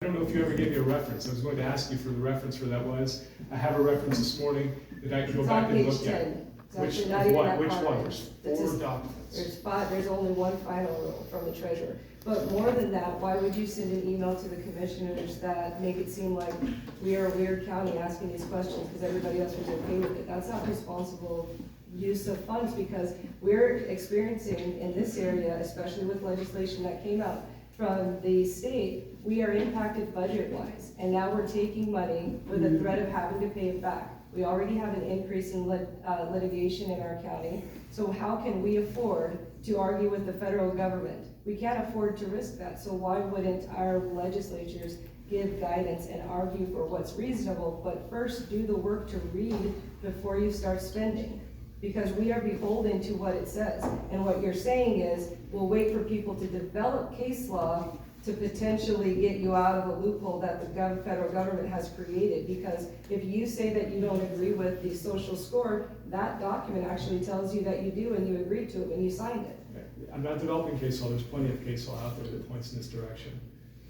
I don't know if you ever gave me a reference. I was going to ask you for the reference where that was. I have a reference this morning that I can go back and look at. Which one? Which one? There's 4 documents. There's 5, there's only one final rule from the treasurer. But more than that, why would you send an email to the commissioners that make it seem like we are a weird county asking these questions because everybody else was okay with it? That's not responsible use of funds, because we're experiencing in this area, especially with legislation that came out from the state, we are impacted budget-wise. And now we're taking money with the threat of having to pay it back. We already have an increase in litigation in our county. So how can we afford to argue with the federal government? We can't afford to risk that. So why wouldn't our legislatures give guidance and argue for what's reasonable, but first do the work to read before you start spending? Because we are beholden to what it says. And what you're saying is, we'll wait for people to develop case law to potentially get you out of a loophole that the federal government has created. Because if you say that you don't agree with the social score, that document actually tells you that you do and you agreed to it when you signed it. I'm not developing case law. There's plenty of case law out there that points in this direction.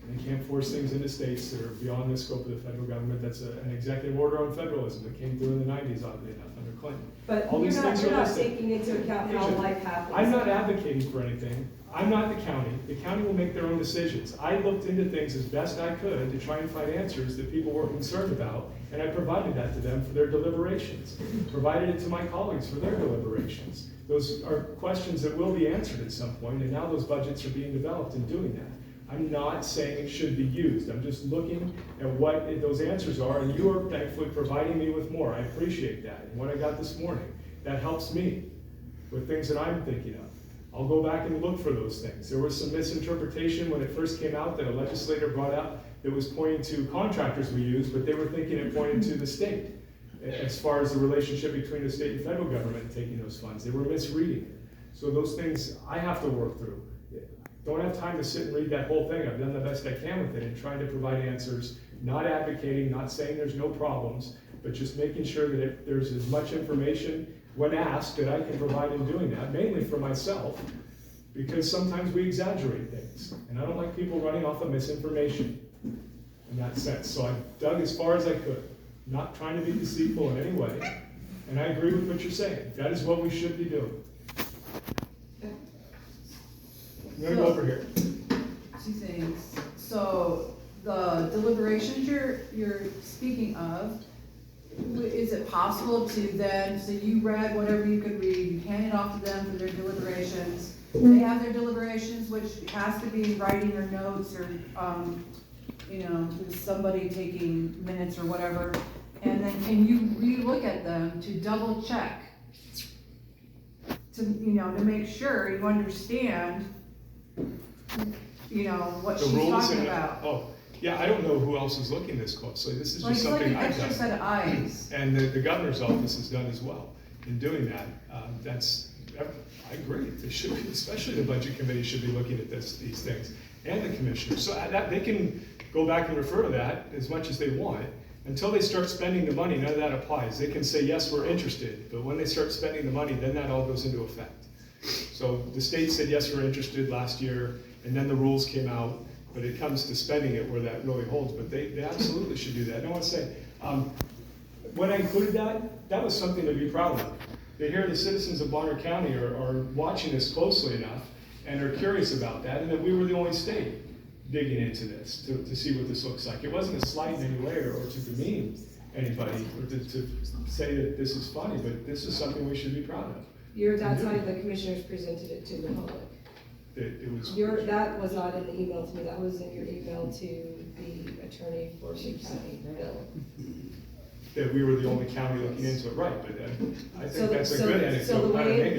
And you can't force things into states that are beyond the scope of the federal government. That's an executive order on federalism that came through in the 90s, oddly enough, under Clinton. But you're not taking into account how life happens. I'm not advocating for anything. I'm not the county. The county will make their own decisions. I looked into things as best I could to try and find answers that people were concerned about, and I provided that to them for their deliberations. Provided it to my colleagues for their deliberations. Those are questions that will be answered at some point, and now those budgets are being developed in doing that. I'm not saying it should be used. I'm just looking at what those answers are, and you are thankfully providing me with more. I appreciate that. And what I got this morning, that helps me with things that I'm thinking of. I'll go back and look for those things. There was some misinterpretation when it first came out that a legislator brought up that was pointing to contractors we use, but they were thinking it pointed to the state as far as the relationship between the state and federal government taking those funds. They were misreading it. So those things I have to work through. Don't have time to sit and read that whole thing. I've done the best I can with it and trying to provide answers, not advocating, not saying there's no problems, but just making sure that if there's as much information when asked that I can provide in doing that, mainly for myself, because sometimes we exaggerate things. And I don't like people running off of misinformation in that sense. So I dug as far as I could, not trying to be deceitful in any way. And I agree with what you're saying. That is what we should be doing. I'm gonna go over here. 2 things. So the deliberations you're speaking of, is it possible to then, so you read whatever you could read, you hand it off to them for their deliberations. They have their deliberations, which has to be in writing or notes or, somebody taking minutes or whatever. And then can you re-look at them to double check? To make sure you understand what The she's rules talking and about. Oh, yeah, I don't know who else is looking this closely. This is just It's like something an I've extra done. set of eyes. And the governor's office has done as well in doing that. I agree. They should be, especially the budget committee should be looking at these things, and the commissioners. So that they can go back and refer to that as much as they want. Until they start spending the money, none of that applies. They can say, yes, we're interested, but when they start spending the money, then that all goes into effect. So the state said, yes, we're interested last year, and then the rules came out, but it comes to spending it where that really holds. But they absolutely should do that. And I want to say, when I included that was something to be proud of. They hear the citizens of Bonner County are watching this closely enough and are curious about that, and that we were the only state digging into this to see what this looks like. It wasn't a slight in any way or to demean anybody or to say that this is funny, but this is something we should be proud of. That's how the commissioners presented it to the public. That was not in the email to me. That was in your email to the attorney for the county, Bill. That we were the only county looking into it, right? But I think that's a good anecdote. So the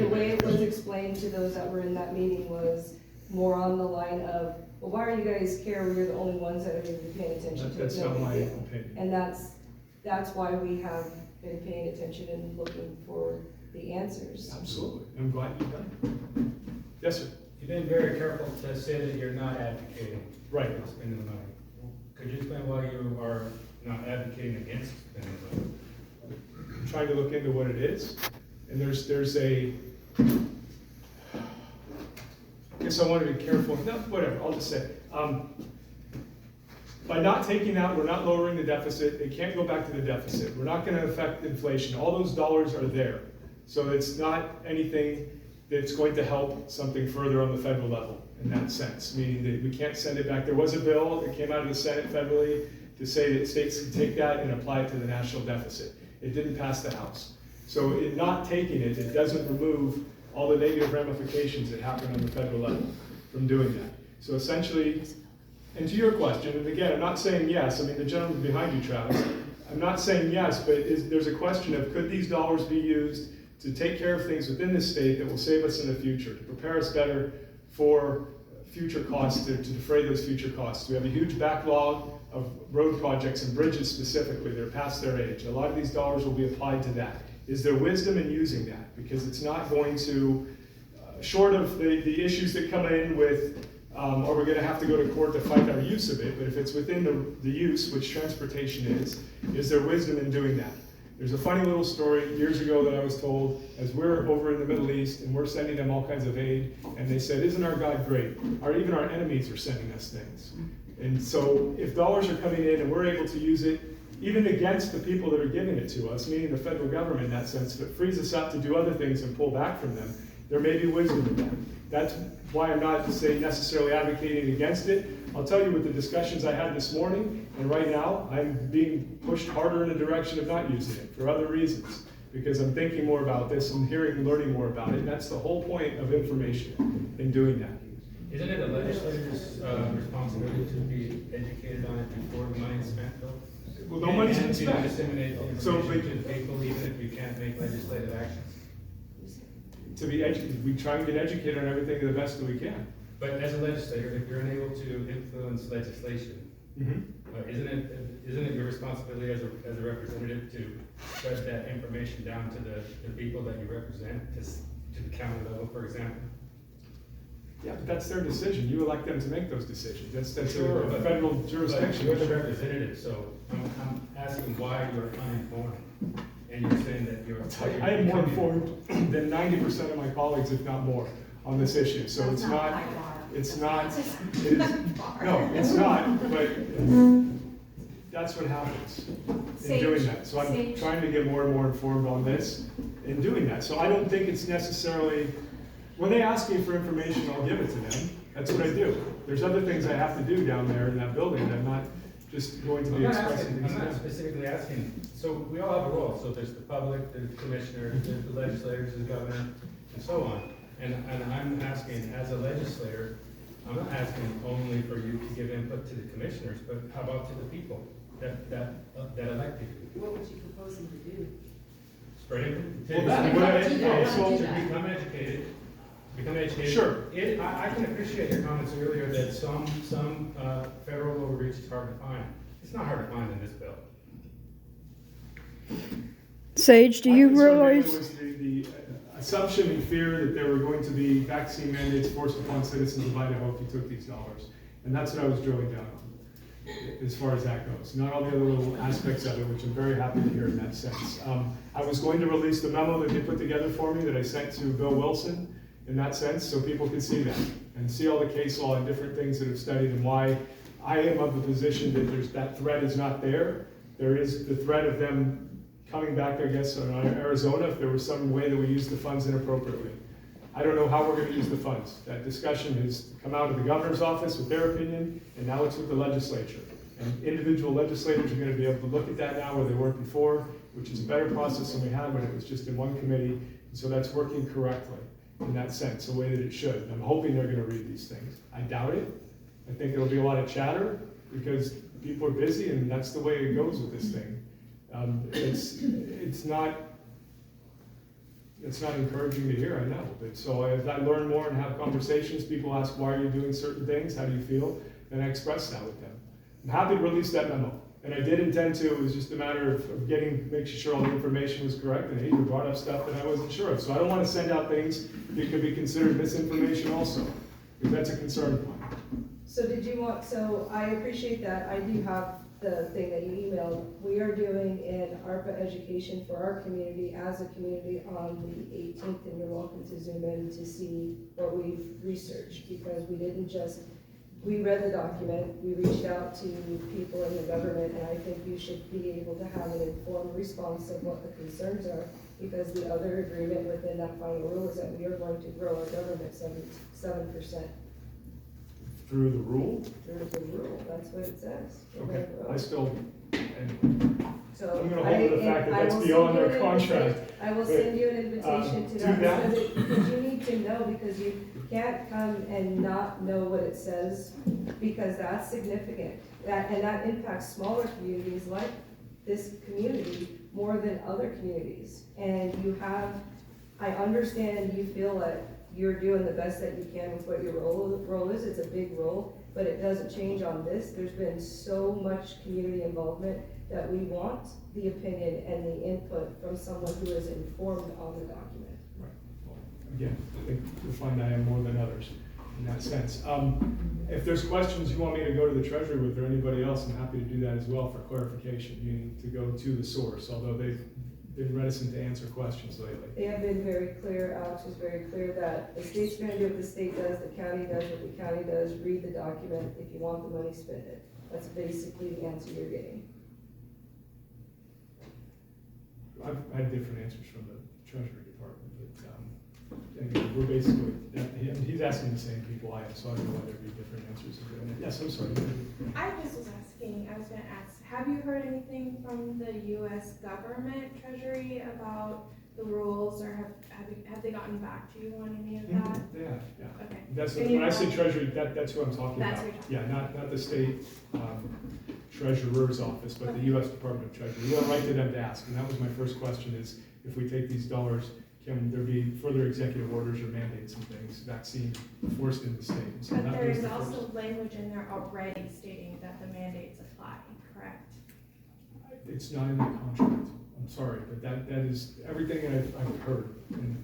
way it was explained to those that were in that meeting was more on the line of, well, why are you guys care? We're the only ones that are going to be paying attention to it. That's not my opinion. And that's why we have been paying attention and looking for the answers. Absolutely. I'm glad you've done it. Yes, sir. You've been very careful to say that you're not advocating Right. for spending the money. Could you explain why you are not advocating against spending the money? I'm trying to look into what it is, and there's a. I guess I want to be careful. No, whatever. I'll just say. by not taking out, we're not lowering the deficit, it can't go back to the deficit. We're not gonna affect inflation, all those dollars are there. So it's not anything that's going to help something further on the federal level in that sense, meaning that we can't send it back. There was a bill that came out of the Senate federally to say that states can take that and apply it to the national deficit. It didn't pass the House. So in not taking it, it doesn't remove all the negative ramifications that happen on the federal level from doing that. So essentially, and to your question, and again, I'm not saying yes, I mean, the gentleman behind you, Travis, I'm not saying yes, but there's a question of could these dollars be used to take care of things within the state that will save us in the future, to prepare us better for future costs, to defray those future costs. We have a huge backlog of road projects and bridges specifically that are past their age. A lot of these dollars will be applied to that. Is there wisdom in using that? Because it's not going to, short of the issues that come in with, or we're gonna have to go to court to fight our use of it, but if it's within the use, which transportation is there wisdom in doing that? There's a funny little story years ago that I was told as we're over in the Middle East and we're sending them all kinds of aid, and they said, isn't our God great? Even our enemies are sending us things. And so if dollars are coming in and we're able to use it, even against the people that are giving it to us, meaning the federal government in that sense, if it frees us up to do other things and pull back from them, there may be wisdom in that. That's why I'm not necessarily advocating against it. I'll tell you with the discussions I had this morning, and right now, I'm being pushed harder in the direction of not using it for other reasons, because I'm thinking more about this and hearing and learning more about it, and that's the whole point of information in doing that. Isn't it the legislator's responsibility to be educated on it before the money is spent, though? Well, no money's been And spent. to disseminate the So, information to people, even if you can't make legislative actions. To be educated, we try and get educated on everything to the best that we can. But as a legislator, if you're unable to influence legislation, isn't it your responsibility as a representative to spread that information down to the people that you represent, to the county level, for example? Yeah, but that's their decision. You elect them to make those decisions. That's Sure, a but- federal jurisdiction. But you're the representative, so I'm asking why you're uninformed, and you're saying that you're. I am more informed than 90% of my colleagues, if not more, on this issue. So it's not, it is, no, it's not, but that's what happens in doing that. So I'm trying to get more and more informed on this in doing that. So I don't think it's necessarily, when they ask me for information, I'll give it to them. That's what I do. There's other things I have to do down there in that building that I'm not just going to be expressing things. I'm not specifically asking, so we all have a role, so there's the public, there's the commissioner, there's the legislators, the governor, and so on. And I'm asking, as a legislator, I'm not asking only for you to give input to the commissioners, but how about to the people that elected you? What would you propose them to do? Spread it. Well, that's what I- Become educated. Become educated. Sure. I can appreciate your comments earlier that some federal overreach is hard to find. It's not hard to find in this bill. Sage, do you My concern mainly realize, was the assumption and fear that there were going to be vaccine mandates forced upon citizens of Idaho if you took these dollars. And that's what I was drilling down on, as far as that goes. Not all the other little aspects of it, which I'm very happy to hear in that sense. I was going to release the memo that they put together for me that I sent to Bill Wilson in that sense, so people could see that and see all the case law and different things that have studied and why I am of the position that that threat is not there. There is the threat of them coming back, I guess, on Arizona if there was some way that we use the funds inappropriately. I don't know how we're going to use the funds. That discussion has come out of the governor's office with their opinion, and now it's with the legislature. And individual legislators are going to be able to look at that now where they weren't before, which is a better process than we had when it was just in one committee. And so that's working correctly in that sense, the way that it should. And I'm hoping they're going to read these things. I doubt it. I think there'll be a lot of chatter because people are busy, and that's the way it goes with this thing. It's not encouraging to hear, I know. But so as I learn more and have conversations, people ask, why are you doing certain things? How do you feel? And I express that with them. I'm happy to release that memo. And I did intend to. It was just a matter of making sure all the information was correct. And he brought up stuff that I wasn't sure of. So I don't want to send out things that could be considered misinformation also, because that's a concern of mine. So so I appreciate that. I do have the thing that you emailed. We are doing an ARPA education for our community as a community on the 18th, and you're welcome to zoom in to see what we've researched, because we didn't just we read the document, we reached out to people in the government, and I think you should be able to have an informed response of what the concerns are, because the other agreement within that final rule is that we are going to grow our government 7% Through the rule? through the rule, that's what it says. We're Okay, gonna grow. I still, and So I'm gonna hold to the fact that I that's will beyond send you their an contract. invitation- I will send you an invitation to do that, that. because you need to know, because you can't come and not know what it says, because that's significant. And that impacts smaller communities like this community more than other communities. And I understand you feel like you're doing the best that you can with what your role is, it's a big role, but it doesn't change on this. There's been so much community involvement that we want the opinion and the input from someone who is informed on the document. Right. Well, again, I think you'll find I am more than others in that sense. If there's questions you want me to go to the Treasury with or anybody else, I'm happy to do that as well for clarification, meaning to go to the source, although they've been reticent to answer questions lately. They have been very clear, Alex was very clear that the state's gonna do what the state does, the county does what the county does, read the document, if you want the money, spend it. That's basically the answer you're getting. I've had different answers from the Treasury Department, but, anyway, we're basically, he's asking the same people I am, so I don't know why there'd be different answers. Yes, I'm sorry. I just was asking, I was gonna ask, have you heard anything from the US government treasury about the rules, or have they gotten back to you on any of that? Yeah. Okay. That's, And you when I say have- Treasury, that's who I'm talking That's about. who you're talking Yeah, not the state treasurer's office, but the Okay. US Department of Treasury. We went right to them to ask, and that was my first question is, if we take these dollars, can there be further executive orders or mandates and things, vaccine forced in the state? And so But that there was is the first- also language in there already stating that the mandates apply, correct? It's not in the contract, I'm sorry, but that is everything I've heard. And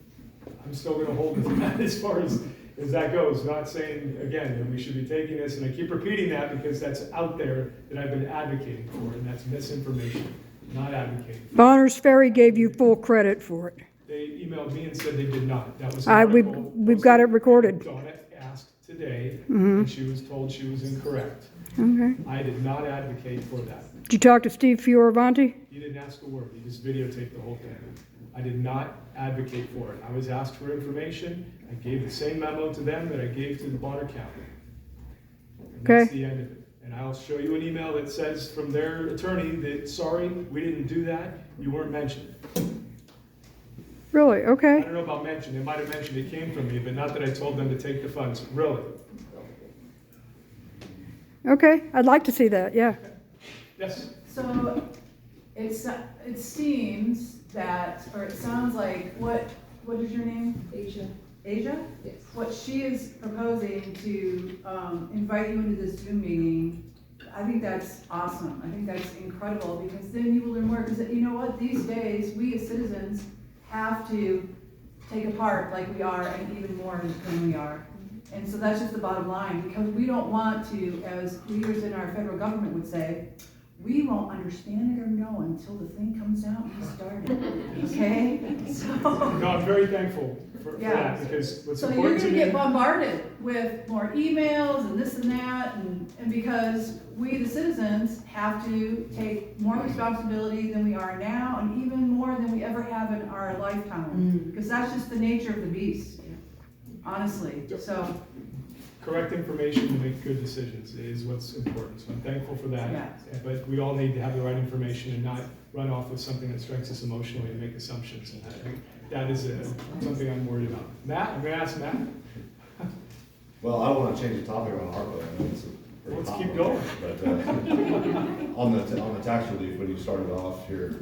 I'm still gonna hold to that as far as that goes, not saying, again, that we should be taking this, and I keep repeating that because that's out there that I've been advocating for, and that's misinformation, not advocating. Bonner's Ferry gave you full credit for it. They emailed me and said they did not, that was an We've article got it posted. recorded. Donna asked today, Mm-hmm. and she was told she was incorrect. Okay. I did not advocate for that. Did you talk to Steve Fioravanti? He didn't ask a word, he just videotaped the whole thing. I did not advocate for it. I was asked for information, I gave the same memo to them that I gave to the Bonner County. And that's Okay. the end of it. And I'll show you an email that says from their attorney that, sorry, we didn't do that, you weren't mentioned. Really? I Okay. don't know about mentioned, they might have mentioned it came from me, but not that I told them to take the funds, really. Okay. I'd like to see that, yeah. Yes, So, it seems that, or it sounds like, what is your name? Asia, Asia? yes. What she is proposing to invite you into this Zoom meeting, I think that's awesome. I think that's incredible, because then you will learn more, because you know what, these days, we as citizens have to take a part like we are, and even more than we are. And so that's just the bottom line, because we don't want to, as leaders in our federal government would say, we won't understand it or know until the thing comes out and we start it, okay? So. no, I'm very thankful for Yeah. that, because what's So you're important to gonna me. get bombarded with more emails and this and that, and because we, the citizens, have to take more responsibility than we are now, and even more than we ever have in our lifetime. Because that's just the nature of the beast, honestly, so, Correct information to make good decisions is what's important, so I'm thankful for that. Yeah. But we all need to have the right information and not run off with something that strikes us emotionally and make assumptions, and that is something I'm worried about. Matt, I'm gonna ask Matt. Well, I don't want to change the topic on ARPA, I know it's a pretty Let's hot keep one, going. But, on the tax relief, when you started off here,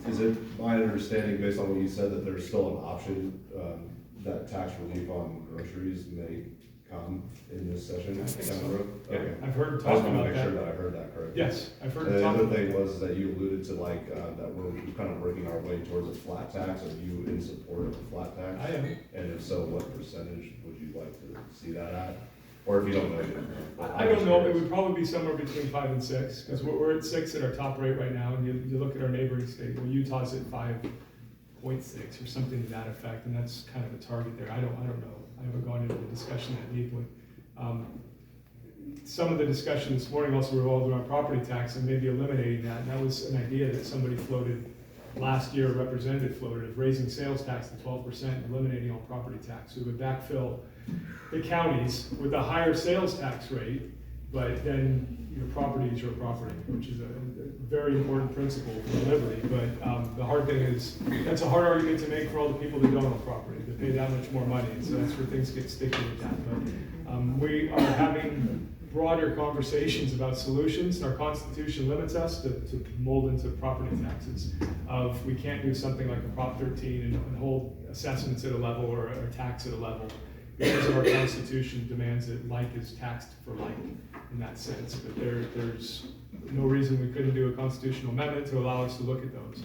is it my understanding, based on what you said, that there's still an option, that tax relief on groceries may come in this session I think down so. the road? Yeah, Okay. I've heard I just talk want to about make sure that. that I heard that correctly. Yes, I've heard And the talk. other thing was that you alluded to that we're kind of working our way towards a flat tax. Are you in support of a flat tax? I am. And if so, what percentage would you like to see that at? Or if you don't know, you don't know. I don't know, it would probably be somewhere between 5 and 6, because we're at 6 at our top rate right now, and you look at our neighboring state, well, Utah's at 5.6 or something to that effect, and that's kind of a target there. I don't know. I haven't gone into the discussion that deeply. some of the discussion this morning also revolved around property tax and maybe eliminating that. And that was an idea that somebody floated last year, a representative floated, of raising sales tax to 12% and eliminating all property tax. We would backfill the counties with a higher sales tax rate, but then your property is your property, which is a very important principle for liberty. But the hard thing is, that's a hard argument to make for all the people that don't own property, that pay that much more money, and so that's where things get sticky with that. But we are having broader conversations about solutions. Our Constitution limits us to mold into property taxes. We can't do something like a Prop 13 and hold assessments at a level or a tax at a level, because of our Constitution demands that like is taxed for like in that sense. But there's no reason we couldn't do a constitutional amendment to allow us to look at those.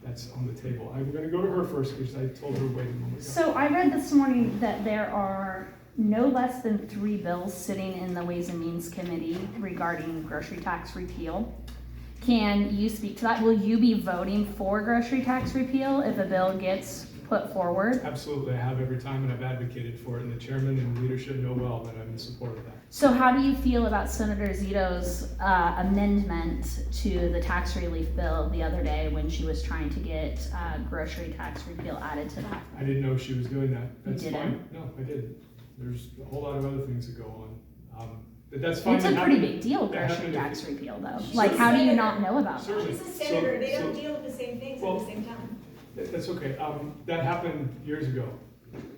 That's on the table. I'm going to go to her first because I told her wait a moment ago. So I read this morning that there are no less than 3 bills sitting in the Ways and Means Committee regarding grocery tax repeal. Can you speak to that? Will you be voting for grocery tax repeal if a bill gets put forward? Absolutely, I have every time, and I've advocated for it, and the chairman and leadership know well that I'm in support of that. So how do you feel about Senator Zito's amendment to the tax relief bill the other day when she was trying to get grocery tax repeal added to that? I didn't know she was doing that. That's You didn't? fine. No, I didn't. There's a whole lot of other things that go on. But that's fine. It's a It pretty happened- big deal, it grocery happened- tax repeal though. She's Like, a how do you senator. not know about that? Certainly. She's a senator, they don't So- deal with the same things at Well, the same time. That's okay. That happened years ago.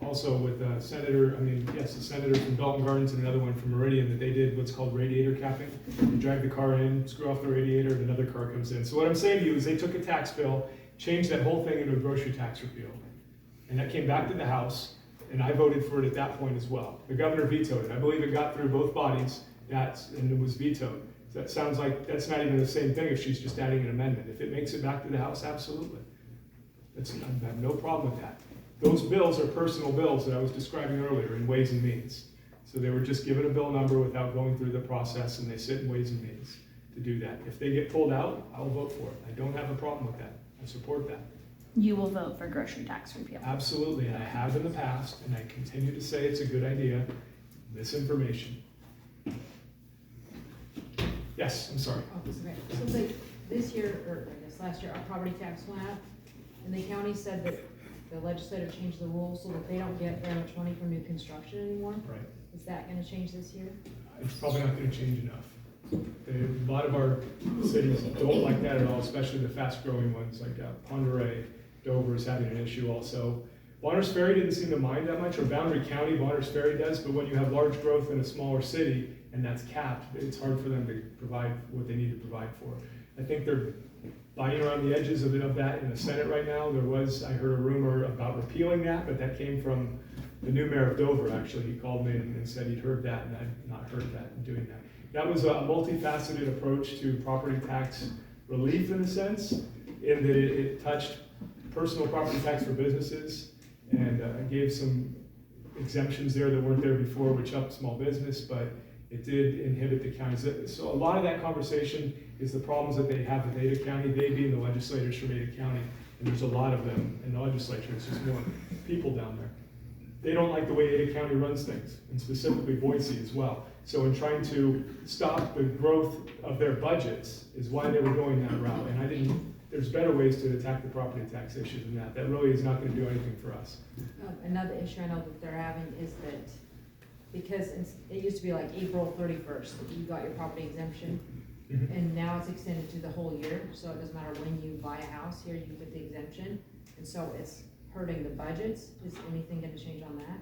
Also with a senator, the senator from Dalton Gardens and another one from Meridian, that they did what's called radiator capping. You drive the car in, screw off the radiator, and another car comes in. So what I'm saying to you is they took a tax bill, changed that whole thing into a grocery tax repeal. And that came back to the House, and I voted for it at that point as well. The governor vetoed it. I believe it got through both bodies, and it was vetoed. So that sounds like that's not even the same thing if she's just adding an amendment. If it makes it back to the House, absolutely. I have no problem with that. Those bills are personal bills that I was describing earlier in Ways and Means. So they were just given a bill number without going through the process, and they sit in Ways and Means to do that. If they get pulled out, I'll vote for it. I don't have a problem with that. I support that. You will vote for grocery tax repeal. Absolutely, and I have in the past, and I continue to say it's a good idea. Misinformation. Yes, I'm sorry. Oh, okay. So this year, or I guess last year, our property tax went up, and the county said that the legislature changed the rules so that they don't get very much money from new construction anymore. Right. Is that gonna change this year? It's probably not gonna change enough. A lot of our cities don't like that at all, especially the fast-growing ones, like Ponderay, Dover is having an issue also. Bonners Ferry didn't seem to mind that much, or Boundary County, Bonners Ferry does, but when you have large growth in a smaller city, and that's capped, it's hard for them to provide what they need to provide for. I think they're biting around the edges of that in the Senate right now. I heard a rumor about repealing that, but that came from the new mayor of Dover, actually. He called me and said he'd heard that, and I'd not heard that and doing that. That was a multifaceted approach to property tax relief in a sense, in that it touched personal property tax for businesses and gave some exemptions there that weren't there before, which helped small business, but it did inhibit the counties. So a lot of that conversation is the problems that they have with Ada County, they being the legislators from Ada County, and there's a lot of them in the legislature, it's just more people down there. They don't like the way Ada County runs things, and specifically Boise as well. So in trying to stop the growth of their budgets is why they were going that route, and there's better ways to attack the property tax issue than that. That really is not gonna do anything for us. Another issue I know that they're having is that, because it used to be like April 31st, that you got your property exemption, Mhm. and now it's extended to the whole year, so it doesn't matter when you buy a house here, you get the exemption, and so it's hurting the budgets. Is anything gonna change on that?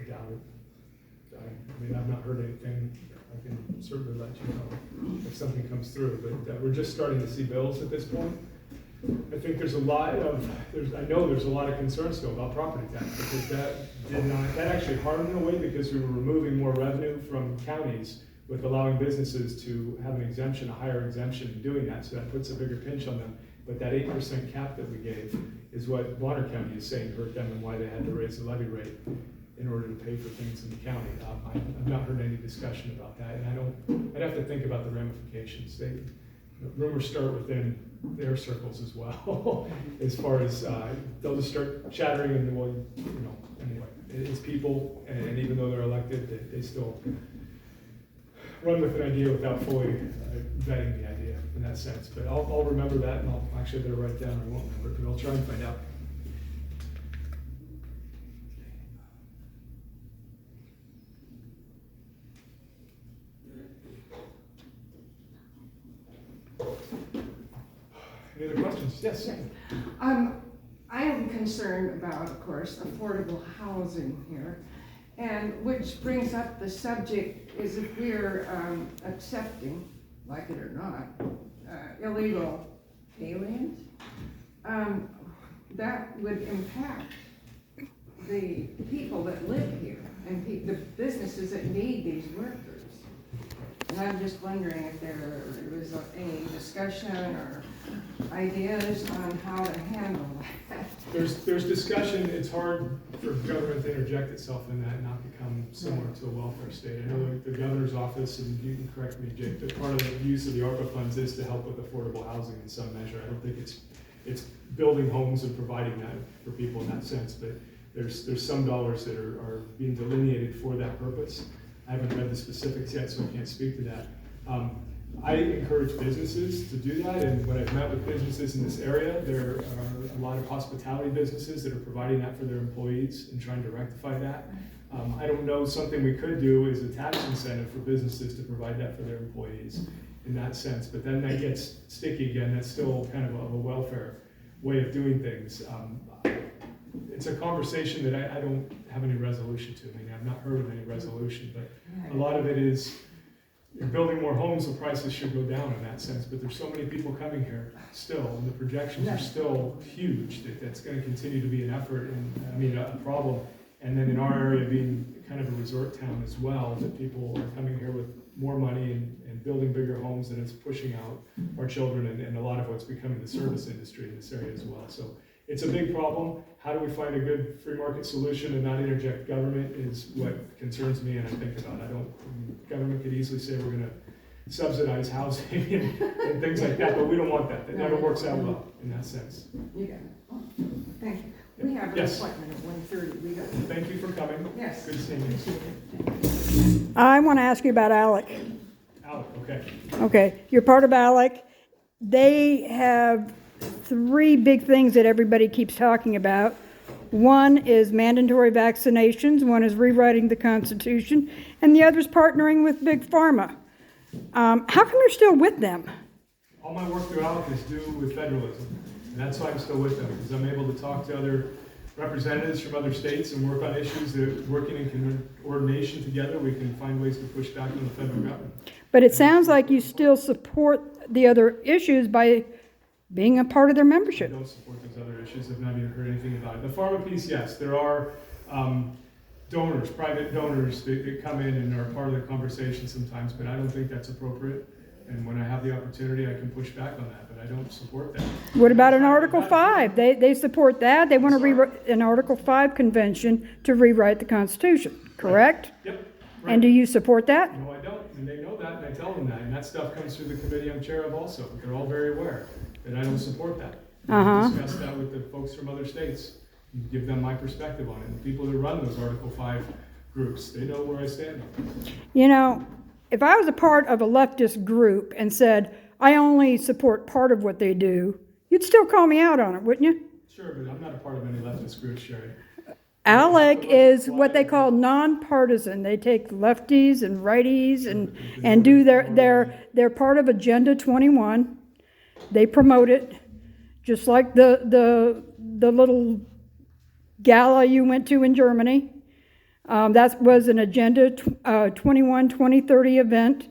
I doubt it. I've not heard anything. I can certainly let you know if something comes through, but we're just starting to see bills at this point. I think I know there's a lot of concern still about property tax, because that actually harmed in a way, because we were removing more revenue from counties with allowing businesses to have an exemption, a higher exemption in doing that, so that puts a bigger pinch on them. But that 8% cap that we gave is what Bonner County is saying hurt them and why they had to raise the levy rate in order to pay for things in the county. I've not heard any discussion about that, and I'd have to think about the ramifications. Rumors start within their circles as well, as far as, they'll just start chattering and, well, anyway, it's people, and even though they're elected, they still run with an idea without fully vetting the idea in that sense. But I'll remember that, and I'll actually better write it down. I won't remember it, but I'll try and find out. Any other questions? Yes. I am concerned about, of course, affordable housing here. And which brings up the subject is if we're accepting, like it or not, illegal aliens, that would impact the people that live here and the businesses that need these workers. And I'm just wondering if there was any discussion or ideas on how to handle that. There's discussion. It's hard for government to interject itself in that and not become similar to a welfare state. I know the governor's office, and you can correct me, Jake, that part of the use of the ARPA funds is to help with affordable housing in some measure. I don't think it's building homes and providing that for people in that sense, but there's some dollars that are being delineated for that purpose. I haven't read the specifics yet, so I can't speak to that. I encourage businesses to do that, and when I've met with businesses in this area, there are a lot of hospitality businesses that are providing that for their employees and trying to rectify that. I don't know, something we could do is a tax incentive for businesses to provide that for their employees in that sense, but then that gets sticky again. That's still kind of a welfare way of doing things. It's a conversation that I don't have any resolution to. I mean, I've not heard of any resolution, but a lot of it is, you're building more homes, the prices should go down in that sense, but there's so many people coming here still, and the projections are still huge, that's gonna continue to be an effort and, I mean, a problem. And then in our area being kind of a resort town as well, that people are coming here with more money and building bigger homes, and it's pushing out our children and a lot of what's becoming the service industry in this area as well. So it's a big problem. How do we find a good free market solution and not interject government is what concerns me and I think about. Government could easily say we're gonna subsidize housing and things like that, but we don't want that. That never works out well in that sense. You got it. Oh, thank you. We have an Yes. appointment at 1:30. We got. Thank you for coming. Yes. Good seeing you. I want to ask you about ALEC. Alec, okay. Okay, you're part of ALEC. They have three big things that everybody keeps talking about. One is mandatory vaccinations, one is rewriting the Constitution, and the other is partnering with Big Pharma. How come you're still with them? All my work through ALEC is due with federalism, and that's why I'm still with them, because I'm able to talk to other representatives from other states and work on issues that, working in coordination together, we can find ways to push back on the federal government. But it sounds like you still support the other issues by being a part of their I membership. don't support those other issues. I've not even heard anything about it. The pharma piece, yes, there are donors, private donors that come in and are part of the conversation sometimes, but I don't think that's appropriate. And when I have the opportunity, I can push back on that, but I don't support that. What about an Article 5? They support that. They want to rewrite an Article 5 convention to rewrite the Constitution, correct? Yep. And do you support that? No, I don't, and they know that, and I tell them that, and that stuff comes through the committee I'm chair of also. They're all very aware that I don't support that. Uh-huh. Discuss that with the folks from other states, and give them my perspective on it. And the people that run those Article 5 groups, they know where I stand on it. You know, if I was a part of a leftist group and said, I only support part of what they do, you'd still call me out on it, wouldn't you? Sure, but I'm not a part of any leftist group, Sherry. ALEC is what they call nonpartisan. They take lefties and righties and do they're part of Agenda 21. They promote it, just like the little gala you went to in Germany. That was an Agenda 21 2030 event.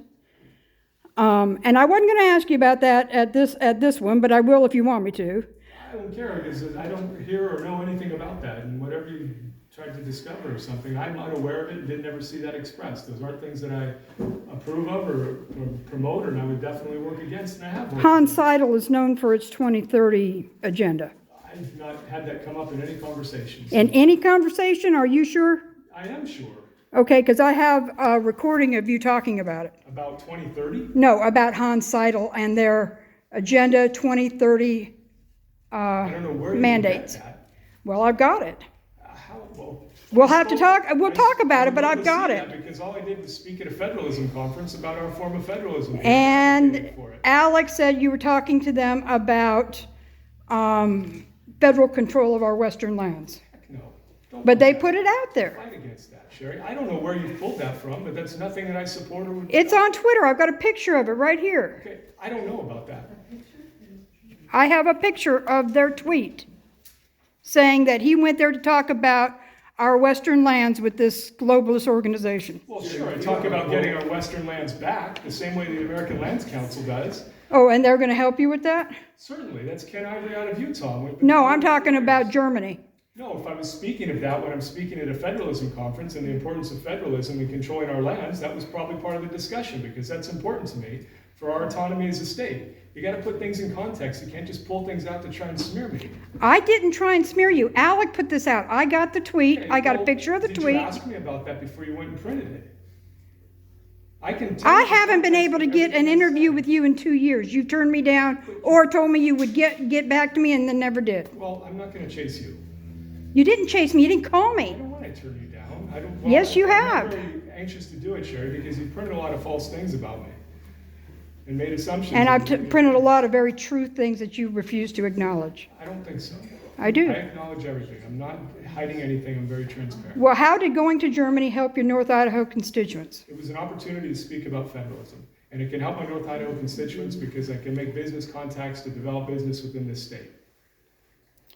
And I wasn't going to ask you about that at this one, but I will if you want me to. I don't care, because I don't hear or know anything about that, and whatever you tried to discover or something, I'm not aware of it and didn't ever see that expressed. Those aren't things that I approve of or promote, and I would definitely work against, and I have worked Hans against. Seidel is known for its 2030 agenda. I've not had that come up in any conversations. In any conversation, are you sure? I am sure. Okay, because I have a recording of you talking about it. About 2030? No, about Hans Seidel and their Agenda 2030 I don't know where mandates. you get that. Well, I've got it. How, well, We'll have to talk, we'll talk about it, but I've got it. Because all I did was speak at a federalism conference about our form of federalism. And For it. Alex said you were talking to them about, federal control of our western lands. No. Don't But they fight put it out there. against that, Sherry. I don't know where you pulled that from, but that's nothing that I support or would. It's on Twitter. I've got a picture of it right here. Okay, I don't know about that. I have a picture of their tweet saying that he went there to talk about our western lands with this globalist organization. Well, sure, I talk about getting our western lands back, the same way the American Lands Council does. Oh, and they're gonna help you with that? Certainly, that's Ken Ivory out of Utah. No, I'm talking about Germany. No, if I was speaking of that when I'm speaking at a federalism conference and the importance of federalism and controlling our lands, that was probably part of the discussion, because that's important to me for our autonomy as a state. You gotta put things in context. You can't just pull things out to try and smear me. I didn't try and smear you. Alec put this out. I got the tweet. Okay, I got a well, picture of the Did tweet. you ask me about that before you went and printed it? I can tell I you haven't been context able to of get an everything I interview said. with you in 2 years. You turned me down or told me you would get back to me and then never did. Well, I'm not gonna chase you. You didn't chase me. You didn't call I me. don't wanna turn you down. I don't. Yes, you I'm have. not very anxious to do it, Sherry, because you printed a lot of false things about me. And made assumptions. And I've that- printed a lot of very true things that you refuse to acknowledge. I don't think so. I do. I acknowledge everything. I'm not hiding anything. I'm very transparent. Well, how did going to Germany help your North Idaho constituents? It was an opportunity to speak about federalism. And it can help my North Idaho constituents because I can make business contacts to develop business within this state.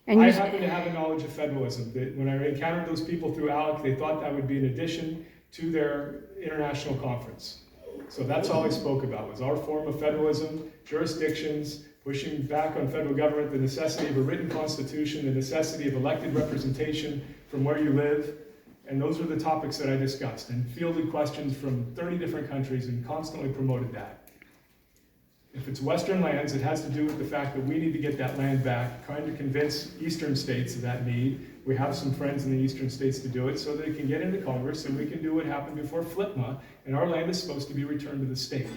And I you, happen to have a knowledge of federalism. That when I encountered those people through ALEC, they thought that would be an addition to their international conference. So that's all I spoke about, was our form of federalism, jurisdictions, pushing back on federal government, the necessity of a written constitution, the necessity of elected representation from where you live. And those are the topics that I discussed, and fielded questions from 30 different countries and constantly promoted that. If it's Western lands, it has to do with the fact that we need to get that land back, trying to convince Eastern states of that need. We have some friends in the Eastern states to do it so they can get into Congress and we can do what happened before FLIPMA, and our land is supposed to be returned to the state.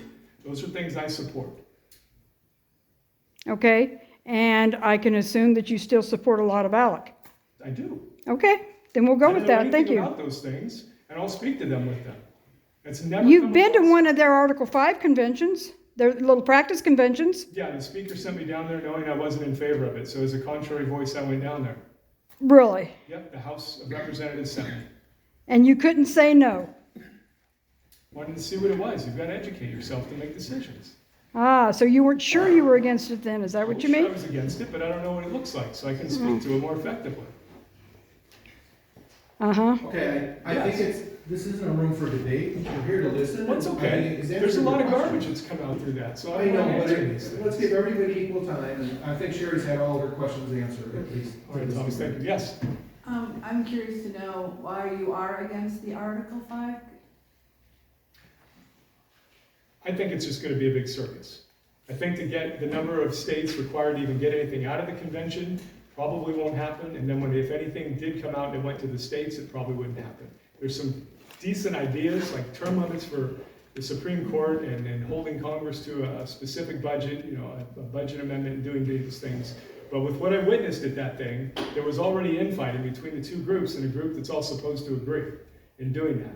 Those are things I support. okay, and I can assume that you still support a lot of Alec. I do. Okay, then we'll go with that. Thank I don't know anything you. about those things, and I'll speak to them with them. It's never You've come been to across- one of their Article 5 conventions, their little practice conventions. Yeah, the speaker sent me down there knowing I wasn't in favor of it, so as a contrary voice, I went down there. Really? Yep, the House of Representatives sent me. And you couldn't say no. Wanted to see what it was. You've got to educate yourself to make decisions. Ah, so you weren't sure you were against it then, is that what you Sure, I mean? was against it, but I don't know what it looks like, so I can speak to it more effectively. Uh-huh. Okay, I think Yes. this isn't a room for debate, we're here to listen. Well, it's I okay. think it's There's a lot of answering garbage your that's come out through that, so question. I I want know, to but answer these things. let's give everybody equal time, and I think Sherry's had all her questions answered, at least. All right, Thomas, thank you. Yes? I'm curious to know why you are against the Article 5? I think it's just going to be a big circus. I think to get the number of states required to even get anything out of the convention probably won't happen, and then when, if anything did come out and it went to the states, it probably wouldn't happen. There's some decent ideas, like term limits for the Supreme Court and holding Congress to a specific budget, a budget amendment and doing these things. But with what I witnessed at that thing, there was already infighting between the two groups and a group that's all supposed to agree in doing that.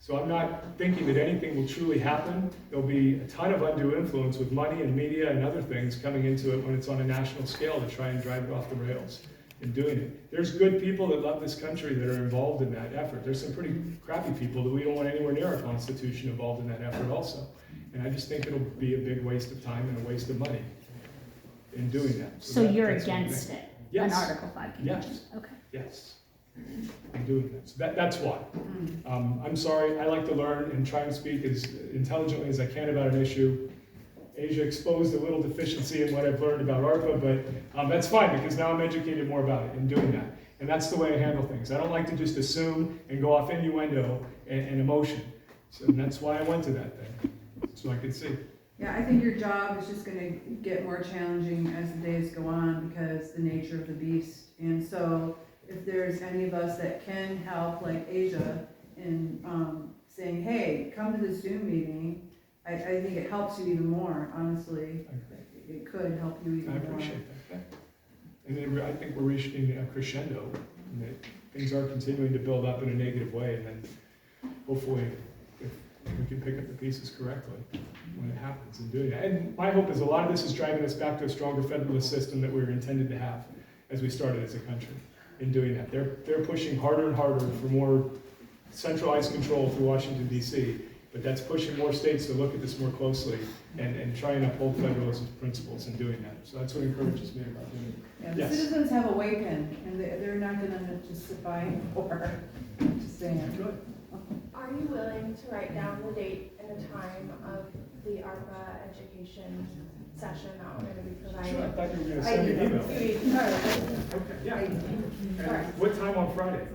So I'm not thinking that anything will truly happen. There'll be a ton of undue influence with money and media and other things coming into it when it's on a national scale to try and drive it off the rails in doing it. There's good people that love this country that are involved in that effort. There's some pretty crappy people that we don't want anywhere near our Constitution involved in that effort also. And I just think it'll be a big waste of time and a waste of money in doing that. So you're that's what I against think. it? Yes. An Article 5 convention? Yes. Okay. Yes, I'm doing that. So that's why. I'm sorry, I like to learn and try and speak as intelligently as I can about an issue. Asia exposed a little deficiency in what I've learned about ARPA, but that's fine because now I'm educated more about it in doing that. And that's the way I handle things. I don't like to just assume and go off innuendo and emotion. So that's why I went to that thing, so I could see. Yeah, I think your job is just gonna get more challenging as the days go on because the nature of the beast. And so if there's any of us that can help, like Asia, in saying, hey, come to the Zoom meeting, I think it helps you even more, honestly. It could help you even I more. appreciate that. And then I think we're reaching a crescendo. And that things are continuing to build up in a negative way, and then hopefully, if we can pick up the pieces correctly when it happens and doing that. And my hope is a lot of this is driving us back to a stronger federalist system that we were intended to have as we started as a country in doing that. They're pushing harder and harder for more centralized control through Washington, D.C., but that's pushing more states to look at this more closely and try and uphold federalism principles in doing that. So that's what encourages me about doing it. Yeah, the Yes. citizens have awakened, and they're not gonna just sit by and pour, just saying. Good. Are you willing to write down the date and the time of the ARPA education session that we're gonna be providing? Sure, I thought you were gonna send me an email. Okay, yeah. And what time on Friday?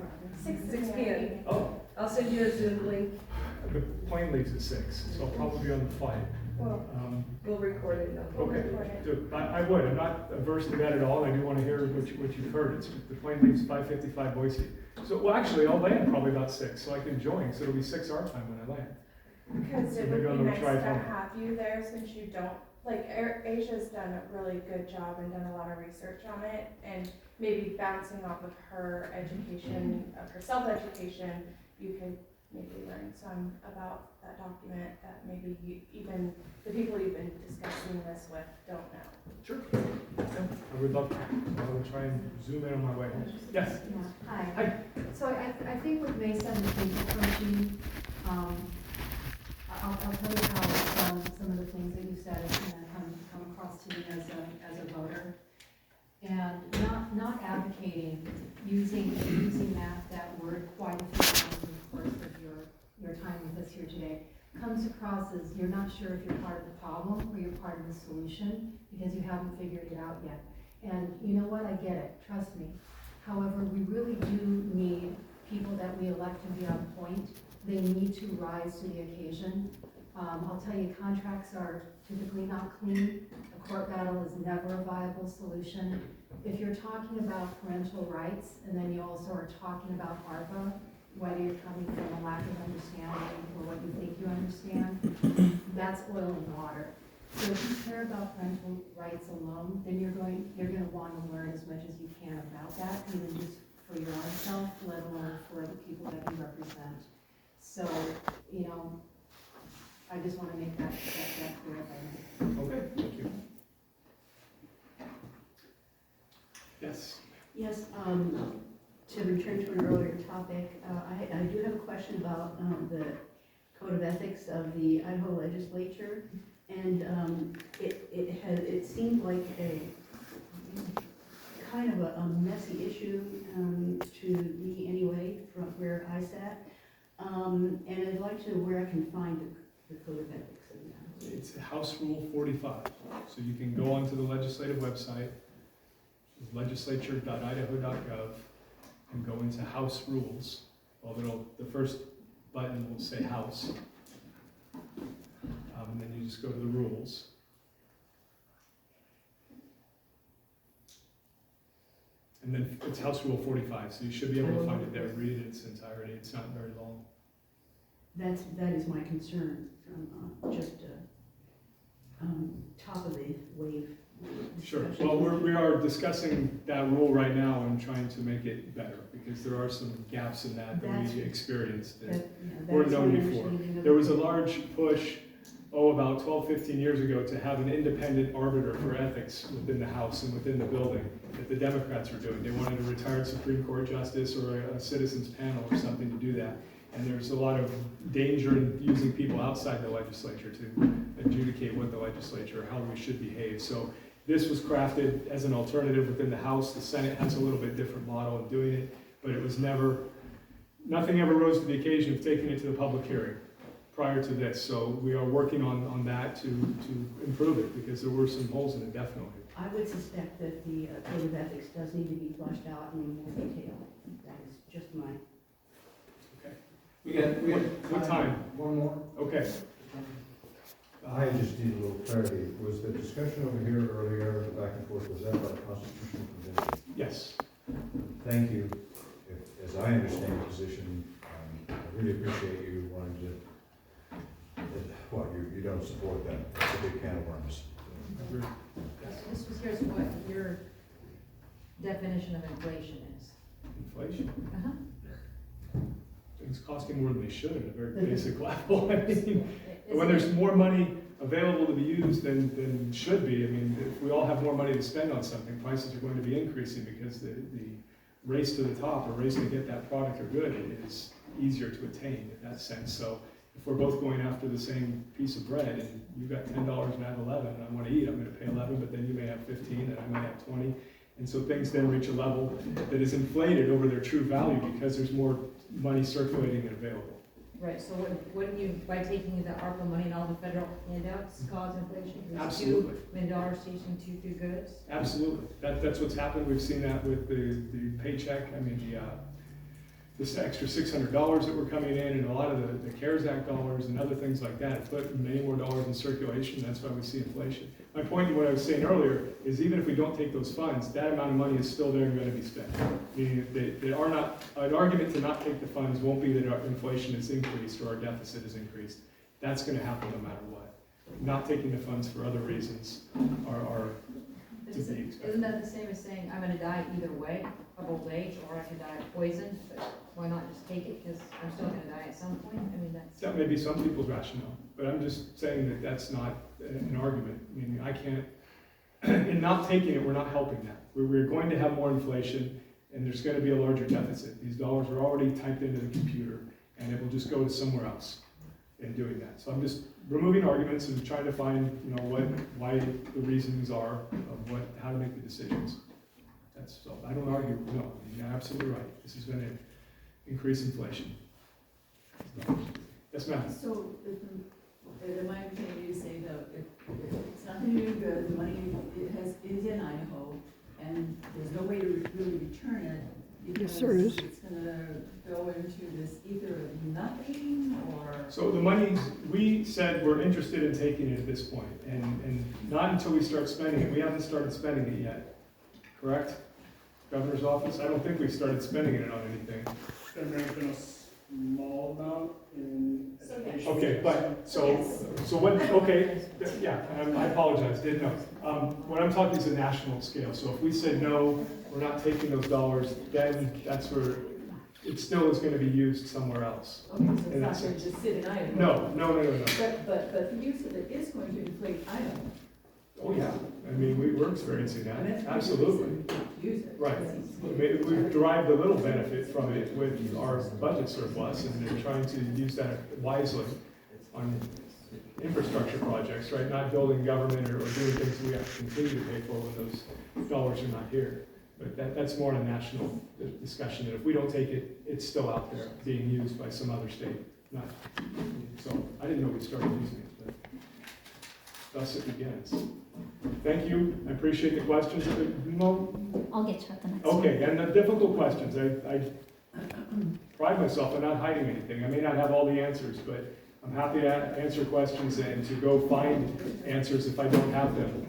6 p.m. Oh, I'll send you a Zoom link. the plane leaves at 6, so I'll probably be on the flight. Well, We'll record it. No Okay, problem. do, I would, I'm not averse to that at all, I do want to hear what you've heard. The plane leaves 5:55 Boise. So, well, actually, I'll land probably about 6, so I can join, so it'll be 6 our time when I land. because it So maybe would I'm be gonna nice try to phone. have you there since you don't, like, Asia's done a really good job and done a lot of research on it, and maybe bouncing off of her education, of her self-education, you could maybe learn some about that document that maybe you, even the people you've been discussing this with don't know. Sure. Yeah, I would love to. I will try and zoom in on my way home. Yes? Hi. Hi. So I think with May 17th approaching, I'll tell you how some of the things that you said have kind of come across to me as a voter. And not advocating using that word quite a few times in the course of your time with us here today comes across as you're not sure if you're part of the problem or you're part of the solution because you haven't figured it out yet. And you know what, I get it, trust me. However, we really do need people that we elect to be on point. They need to rise to the occasion. I'll tell you, contracts are typically not clean. A court battle is never a viable solution. If you're talking about parental rights, and then you also are talking about ARPA, whether you're coming from a lack of understanding or what you think you understand, that's oil and water. So if you care about parental rights alone, then you're going to want to learn as much as you can about that, even just for your own self, let alone for the people that you represent. So, you know, I just want to make that clear if I may. Okay, thank you. Yes. Yes, to return to an earlier topic, I do have a question about the code of ethics of the Idaho legislature, and it seemed like a kind of a messy issue to me anyway, from where I sat, and I'd like to know where I can find the code of ethics in that. It's House Rule 45, so you can go onto the legislative website, legislature.idaho.gov, and go into House Rules. Well, the first button will say House, and then you just go to the rules. And then it's House Rule 45, so you should be able to find it there, read it in its entirety. It's not very long. That is my concern from just top of the wave. Sure. discussion. Well, we are discussing that rule right now and trying to make it better, because there are some gaps in that we experienced that weren't known before. There was a large push, about 12, 15 years ago, to have an independent arbiter for ethics within the House and within the building that the Democrats were doing. They wanted a retired Supreme Court justice or a citizens panel or something to do that. And there's a lot of danger in using people outside the legislature to adjudicate what the legislature, how we should behave. So this was crafted as an alternative within the House. The Senate has a little bit different model of doing it, but it was nothing ever rose to the occasion of taking it to the public hearing prior to this. So we are working on that to improve it, because there were some holes in it, definitely. I would suspect that the code of ethics does need to be flushed out in more detail. That is just my. We got What time? One more. Okay. I just need a little clarity. Was the discussion over here earlier, back and forth, was that about constitutional convention? Yes. Thank you. As I understand the position, I really appreciate you wanting to, you don't support that. That's a big can of worms. Here's what your definition of inflation is. Inflation. Uh-huh. Things costing more than they should at a very basic level. I mean, Is when it- there's more money available to be used than should be, I mean, if we all have more money to spend on something, prices are going to be increasing because the race to the top or race to get that product or good is easier to attain in that sense. So if we're both going after the same piece of bread and you've got $10 and I have 11 and I want to eat, I'm going to pay 11, but then you may have 15 and I might have 20. And so things then reach a level that is inflated over their true value because there's more money circulating and available. Right, so wouldn't you, by taking the ARPA money and all the federal handouts, cause inflation? Because Absolutely. $2 million chasing 2 through goods? Absolutely. That's what's happened. We've seen that with the paycheck. I mean, this extra $600 that were coming in and a lot of the CARES Act dollars and other things like that put many more dollars in circulation. That's why we see inflation. My point in what I was saying earlier is even if we don't take those funds, that amount of money is still there and going to be spent. Meaning they are not, an argument to not take the funds won't be that our inflation has increased or our deficit has increased. That's going to happen no matter what. Not taking the funds for other reasons are to be expected. Isn't that the same as saying, I'm gonna die either way, of old age, or I can die of poison, but why not just take it, because I'm still gonna die at some point? I mean, that's. That may be some people's rationale, but I'm just saying that that's not an argument. I mean, I can't, in not taking it, we're not helping that. We're going to have more inflation, and there's gonna be a larger deficit. These dollars are already typed into the computer, and it will just go to somewhere else in doing that. So I'm just removing arguments and trying to find, why the reasons are of how to make the decisions. That's, so I don't argue, no, you're absolutely right. This is gonna increase inflation. Yes, ma'am? So, am I understanding you to say that if it's not gonna do good, the money is in Idaho, and there's no way to really return it? Yes, there is. It's gonna go into this either nothing or? So the money, we said we're interested in taking it at this point, and not until we start spending it. We haven't started spending it yet, correct? Governor's office, I don't think we've started spending it on anything. There may have been a small amount in education. Okay, but, so what, okay, yeah, I apologize, didn't know. What I'm talking is a national scale, so if we said no, we're not taking those dollars, then that's where, it still is gonna be used somewhere else. Okay, so it's In not that gonna sense. just sit in Idaho? No. But the use of it is going to inflate Idaho. Oh, yeah, I mean, we're experiencing And that's that, one absolutely. reason to use it. Right. We've derived a little benefit from it with our budget surplus, and they're trying to use that wisely on infrastructure projects, right? Not building government or doing things we have to continue to pay for when those dollars are not here. But that's more on a national discussion, that if we don't take it, it's still out there being used by some other state. So I didn't know we started using it, but thus it begins. Thank you, I appreciate the questions. I'll get you at the next one. Okay, and the difficult questions, I pride myself on not hiding anything. I may not have all the answers, but I'm happy to answer questions and to go find answers if I don't have them.